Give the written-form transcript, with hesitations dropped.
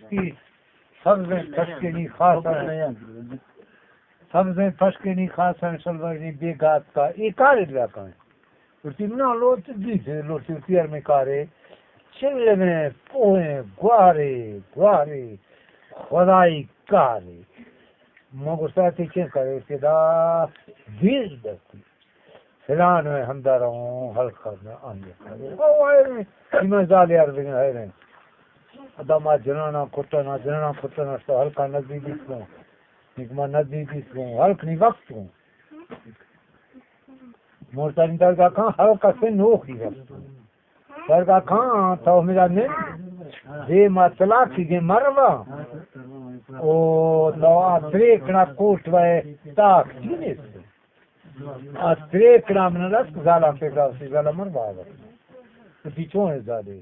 की सबसे फशकेनी खास है सबसे फशकेनी खास है सलवारी बेगात का एक कार इधर का है उसी में ना लोट दीजिए लोट उतियर में कारे चिल्ले में पोए गुआरे गुआरे खुदाई कारे मगर साथी क्या करे उसके दा भीड़ दस्ती फिलहाल में हम दारा हूँ हल्का में आने ओ आए इमें जाले यार बिना है नहीं अदामा जनाना कुटना तो हल्का नदी बीच निकमा नदी बीच हल्क नहीं वक्त हूँ मोरता निकल का कहाँ हल्का से नोख ही सर का कहाँ तो मेरा ने ये मतला की मरवा ओ तो त्रेकना कोट वाए ताक चीने से त्रेकना में रस गाला पे गाला मरवा तो पीछे है ज़्यादा